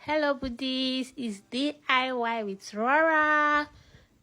Hello buddies, it's DIY with Rora.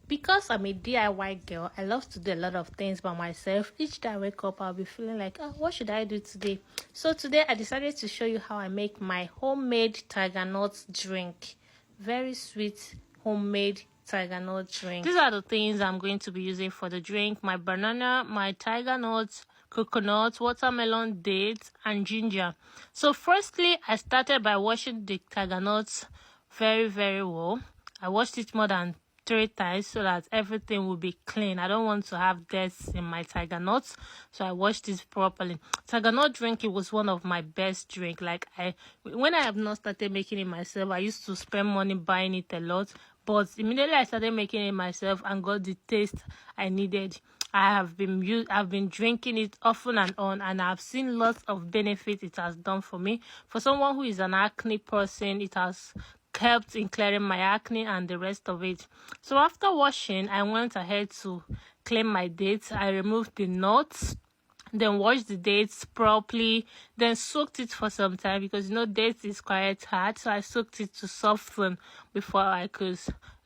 Because I'm a DIY girl, I love to do a lot of things by myself. Each day I wake up, I'll be feeling like, what should I do today? So today I decided to show you how I make my homemade Tigernut drink. Very sweet homemade Tigernut drink. These are the things I'm going to be using for the drink: my banana, my Tigernut, coconut, watermelon, dates, and ginger. So firstly, I started by washing the Tigernut very well. I washed it more than 3 times so that everything will be clean. I don't want to have dirt in my Tigernut, so I washed it properly. Tigernut drink, it was one of my best drink. When I have not started making it myself, I used to spend money buying it a lot, but immediately I started making it myself and got the taste I needed. I've been drinking it often and on, and I've seen lots of benefit it has done for me. For someone who is an acne person, it has helped in clearing my acne and the rest of it. So after washing, I went ahead to clean my dates. I removed the nuts, then washed the dates properly, then soaked it for some time because dates is quite hard, so I soaked it to soften before I could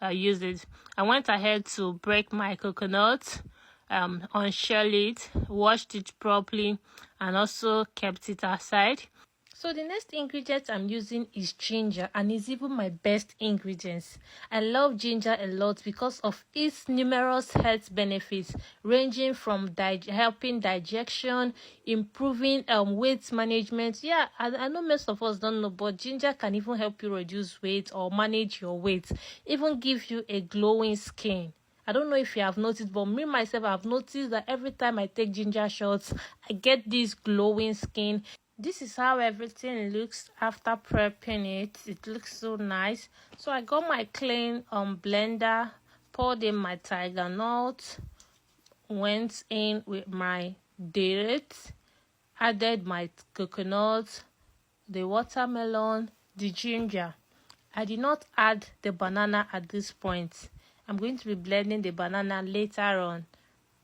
use it. I went ahead to break my coconut, unshell it, washed it properly, and also kept it aside. So the next ingredient I'm using is ginger, and it's even my best ingredients. I love ginger a lot because of its numerous health benefits, ranging from helping digestion, improving weight management. Yeah, I know most of us don't know, but ginger can even help you reduce weight or manage your weight, even give you a glowing skin. I don't know if you have noticed, but me myself, I've noticed that every time I take ginger shots, I get this glowing skin. This is how everything looks after prepping it. It looks so nice. So I got my clean blender, poured in my Tigernut, went in with my dates, added my coconut, the watermelon, the ginger. I did not add the banana at this point. I'm going to be blending the banana later on,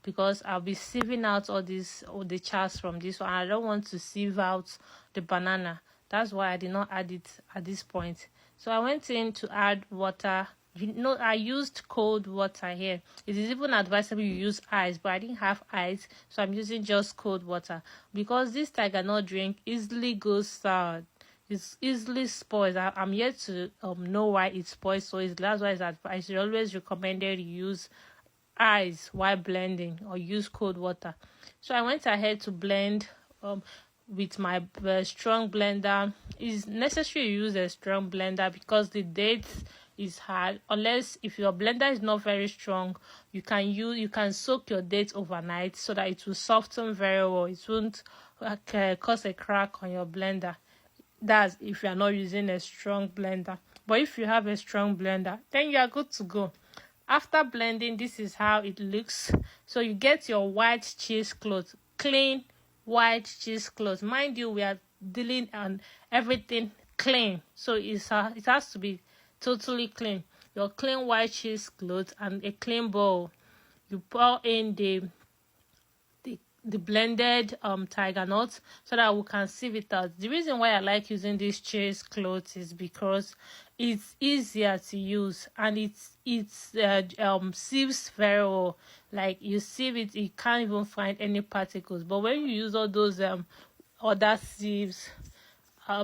because I'll be sieving out all the chars from this one. I don't want to sieve out the banana. That's why I did not add it at this point. So I went in to add water. I used cold water here. It is even advisable you use ice, but I didn't have ice, so I'm using just cold water, because this Tigernut drink easily goes sour. It's easily spoils. I'm yet to know why it spoils so easily. That's why it's always recommended you use ice while blending, or use cold water. So I went ahead to blend with my strong blender. It's necessary to use a strong blender because the dates is hard. Unless if your blender is not very strong, you can soak your dates overnight so that it will soften very well. It won't cause a crack on your blender. That's if you are not using a strong blender. But if you have a strong blender, then you are good to go. After blending, this is how it looks. So you get your white cheesecloth, clean white cheesecloth. Mind you, we are dealing on everything clean, so it has to be totally clean. Your clean white cheesecloth and a clean bowl. You pour in the blended Tigernut so that we can sieve it out. The reason why I like using this cheesecloth is because it's easier to use, and it's sieves very well. Like you sieve it, you can't even find any particles. But when you use all those other sieves,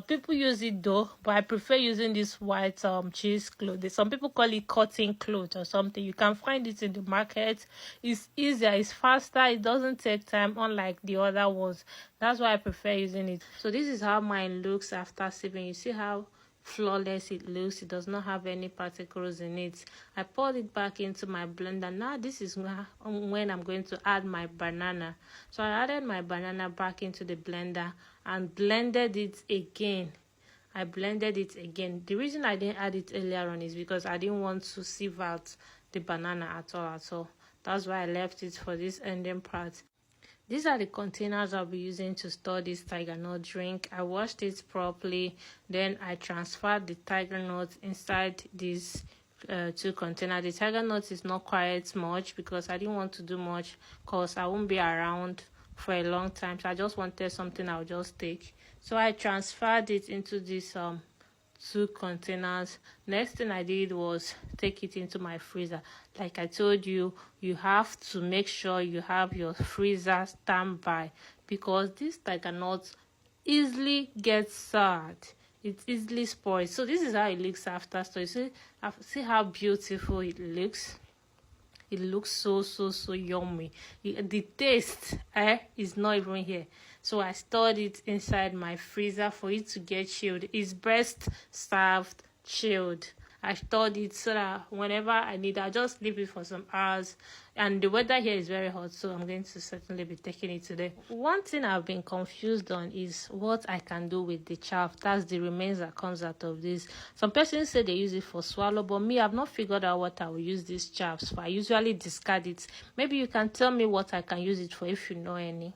people use it though, but I prefer using this white cheesecloth. Some people call it cotton cloth or something. You can find it in the market. It's easier, it's faster, it doesn't take time, unlike the other ones. That's why I prefer using it. So this is how mine looks after sieving. You see how flawless it looks. It does not have any particles in it. I poured it back into my blender. Now this is when I'm going to add my banana. So I added my banana back into the blender and blended it again. I blended it again. The reason I didn't add it earlier on is because I didn't want to sieve out the banana at all. That's why I left it for this ending part. These are the containers I'll be using to store this Tigernut drink. I washed it properly. Then I transferred the Tigernut inside these 2 containers. The Tigernut is not quite much because I didn't want to do much because I won't be around for a long time. So I just wanted something I'll just take. So I transferred it into this 2 containers. Next thing I did was take it into my freezer. Like I told you, you have to make sure you have your freezer standby, because this Tigernut easily gets soured. It easily spoils. So this is how it looks after. So you see how beautiful it looks. It looks so yummy. The taste is not even here. So I stored it inside my freezer for it to get chilled. It's best served chilled. I stored it so that whenever I need, I just leave it for some hours. And the weather here is very hot, so I'm going to certainly be taking it today. One thing I've been confused on is what I can do with the chaff. That's the remains that comes out of this. Some persons say they use it for swallow, but me, I've not figured out what I will use these chaffs for. I usually discard it. Maybe you can tell me what I can use it for if you know any.